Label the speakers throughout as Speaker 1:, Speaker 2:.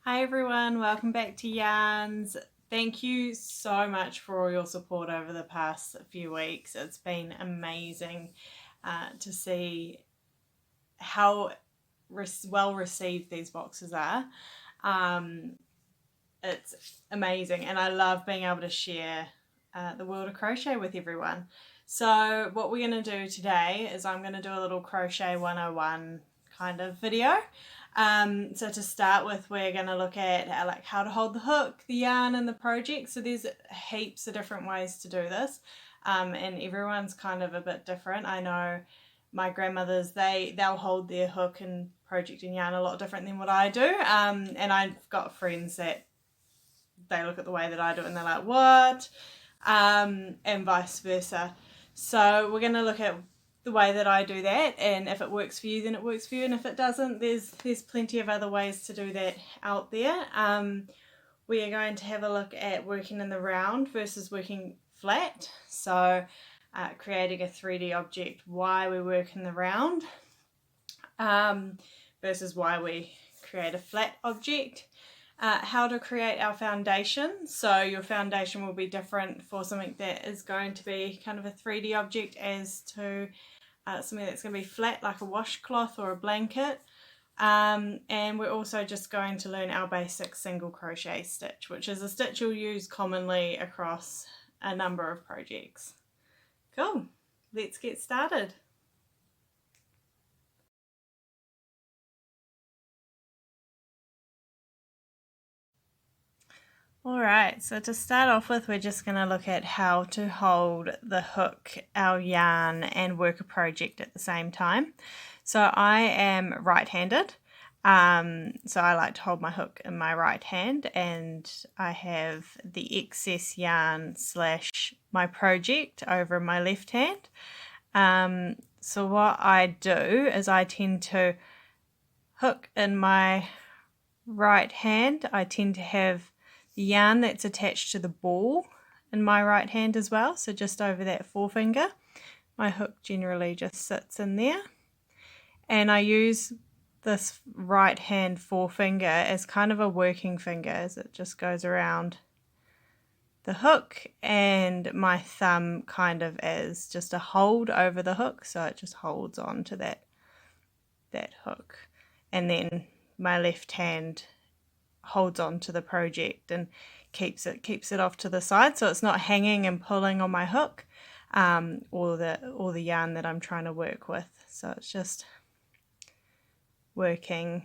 Speaker 1: Hi everyone, welcome back to Yarns. Thank you so much for all your support over the past few weeks. It's been amazing to see how well received these boxes are. It's amazing, and I love being able to share the world of crochet with everyone. So what we're going to do today is I'm going to do a little crochet 101 kind of video. So to start with, we're going to look at how to hold the hook, the yarn, and the project. So there's heaps of different ways to do this, and everyone's kind of a bit different. I know my grandmothers, they'll hold their hook and project and yarn a lot different than what I do, and I've got friends that they look at the way that I do it and they're like, what? And vice versa. So we're going to look at the way that I do that, and if it works for you, then it works for you, and if it doesn't, there's plenty of other ways to do that out there. We are going to have a look at working in the round versus working flat. So creating a 3D object, why we work in the round versus why we create a flat object. How to create our foundation. So your foundation will be different for something that is going to be kind of a 3D object as to something that's going to be flat like a washcloth or a blanket. And we're also just going to learn our basic single crochet stitch, which is a stitch you'll use commonly across a number of projects. Cool, let's get started. Alright, so to start off with, we're just going to look at how to hold the hook, our yarn, and work a project at the same time. So I am right-handed, so I like to hold my hook in my right hand, and I have the excess yarn / my project over in my left hand. So what I do is I tend to hook in my right hand. I tend to have the yarn that's attached to the ball in my right hand as well, so just over that forefinger. My hook generally just sits in there, and I use this right hand forefinger as kind of a working finger as it just goes around the hook, and my thumb kind of as just a hold over the hook, so it just holds on to that hook, and then my left hand holds on to the project and keeps it off to the side, so it's not hanging and pulling on my hook or the yarn that I'm trying to work with. So it's just working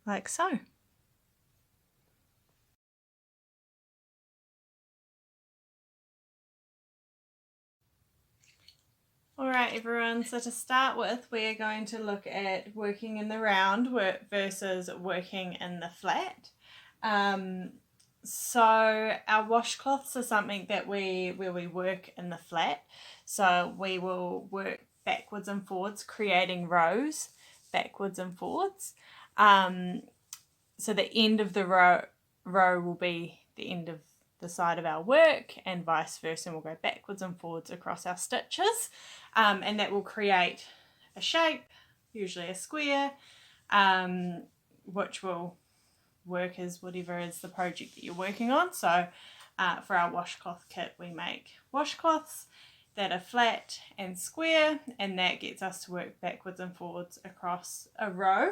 Speaker 1: like so. Alright everyone, so to start with, we're going to look at working in the round versus working in the flat. So our washcloths are something that where we work in the flat. So we will work backwards and forwards, creating rows backwards and forwards. So the end of the row will be the end of the side of our work, and vice versa, and we'll go backwards and forwards across our stitches, and that will create a shape, usually a square, which will work as whatever is the project that you're working on. So for our washcloth kit, we make washcloths that are flat and square, and that gets us to work backwards and forwards across a row.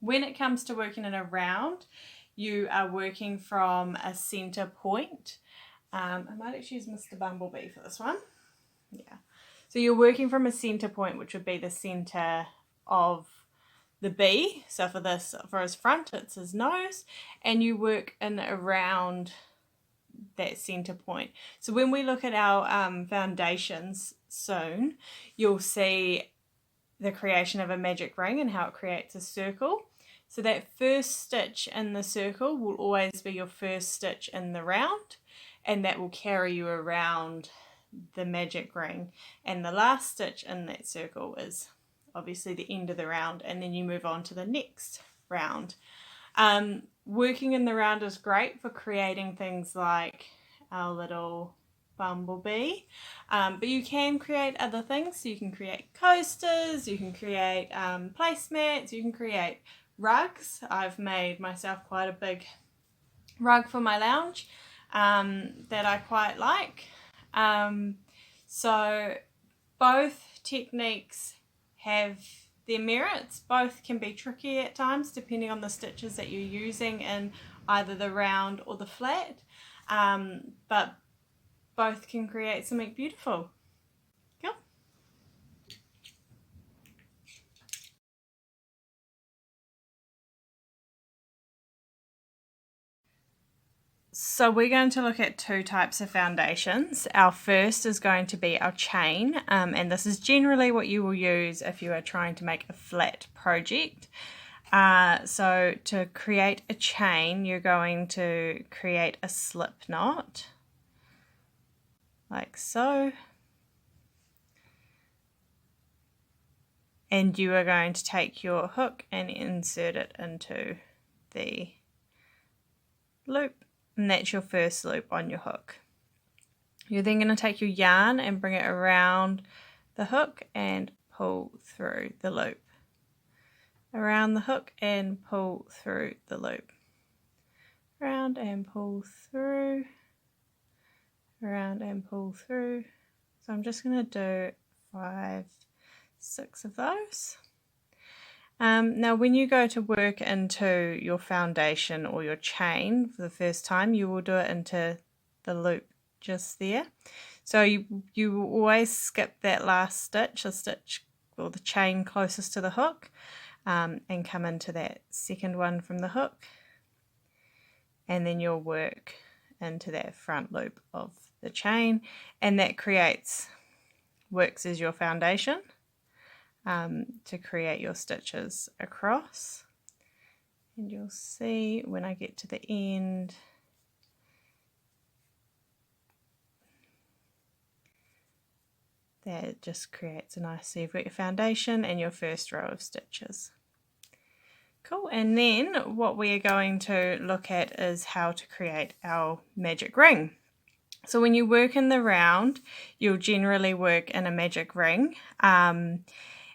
Speaker 1: When it comes to working in a round, you are working from a center point. I might actually use Mr. Bumblebee for this one. Yeah. So you're working from a center point, which would be the center of the bee. So for his front, it's his nose, and you work in around that center point. So when we look at our foundations soon, you'll see the creation of a magic ring and how it creates a circle. So that first stitch in the circle will always be your first stitch in the round, and that will carry you around the magic ring. And the last stitch in that circle is obviously the end of the round, and then you move on to the next round. Working in the round is great for creating things like our little bumblebee, but you can create other things. So you can create coasters, you can create placemats, you can create rugs. I've made myself quite a big rug for my lounge that I quite like. So both techniques have their merits. Both can be tricky at times depending on the stitches that you're using in either the round or the flat, but both can create something beautiful. Cool. So we're going to look at two types of foundations. Our first is going to be our chain, and this is generally what you will use if you are trying to make a flat project. So to create a chain, you're going to create a slip knot, like so. And you are going to take your hook and insert it into the loop. And that's your first loop on your hook. You're then going to take your yarn and bring it around the hook and pull through the loop. Around the hook and pull through the loop. Around and pull through. Around and pull through. So I'm just going to do 5, 6 of those. Now when you go to work into your foundation or your chain for the first time, you will do it into the loop just there. So you will always skip that last stitch, the stitch or the chain closest to the hook, and come into that second one from the hook, and then you'll work into that front loop of the chain, and that works as your foundation. To create your stitches across, and you'll see when I get to the end that it just creates a nice, so you've got your foundation and your first row of stitches. Cool. And then what we are going to look at is how to create our magic ring. So when you work in the round, you'll generally work in a magic ring,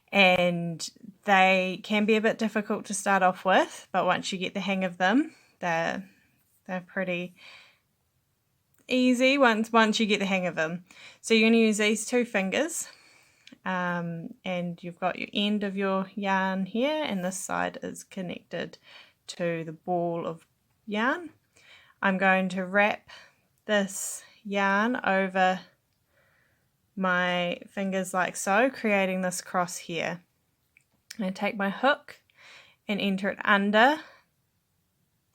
Speaker 1: and they can be a bit difficult to start off with, but once you get the hang of them, they're pretty easy once you get the hang of them. So you're going to use these 2 fingers, and you've got your end of your yarn here, and this side is connected to the ball of yarn. I'm going to wrap this yarn over my fingers like so, creating this cross here. I take my hook and enter it under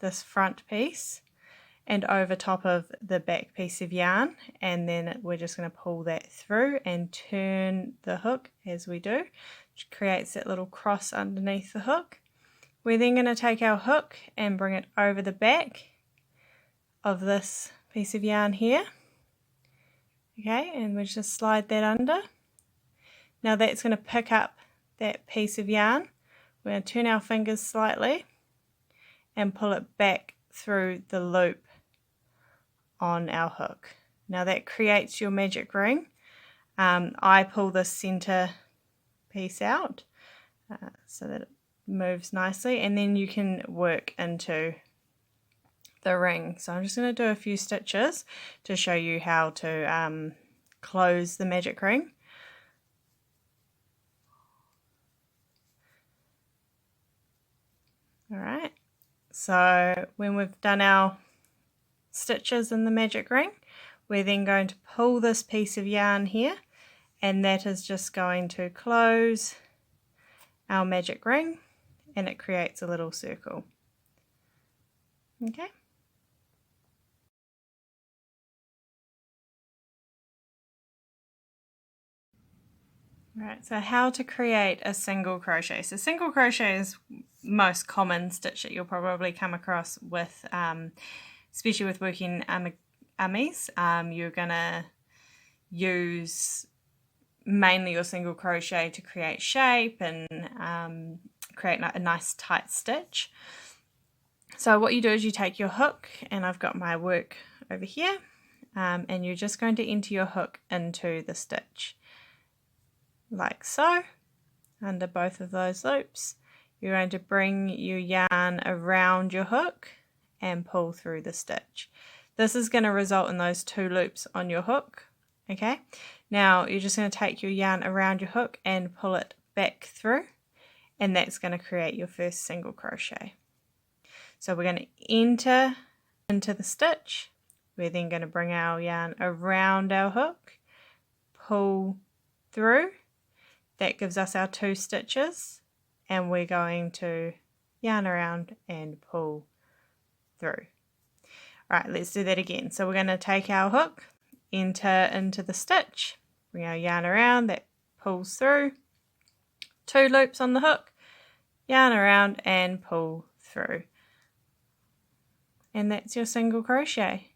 Speaker 1: this front piece and over top of the back piece of yarn, and then we're just going to pull that through and turn the hook as we do, which creates that little cross underneath the hook. We're then going to take our hook and bring it over the back of this piece of yarn here. Okay, and we just slide that under. Now that's going to pick up that piece of yarn. We're going to turn our fingers slightly and pull it back through the loop on our hook. Now that creates your magic ring. I pull this center piece out so that it moves nicely, and then you can work into the ring. So I'm just going to do a few stitches to show you how to close the magic ring. Alright, so when we've done our stitches in the magic ring, we're then going to pull this piece of yarn here, and that is just going to close our magic ring, and it creates a little circle. Okay. Right, so how to create a single crochet. So single crochet is most common stitch that you'll probably come across with, especially with working ummies. You're going to use mainly your single crochet to create shape and create a nice tight stitch. So what you do is you take your hook, and I've got my work over here, and you're just going to enter your hook into the stitch like so, under both of those loops. you're going to bring your yarn around your hook and pull through the stitch. This is going to result in those 2 loops on your hook. Okay, now you're just going to take your yarn around your hook and pull it back through, and that's going to create your first single crochet. So we're going to enter into the stitch. We're then going to bring our yarn around our hook, pull through. That gives us our 2 stitches, and we're going to yarn around and pull through. Alright, let's do that again. So we're going to take our hook, enter into the stitch, bring our yarn around, that pulls through, 2 loops on the hook, yarn around and pull through. And that's your single crochet.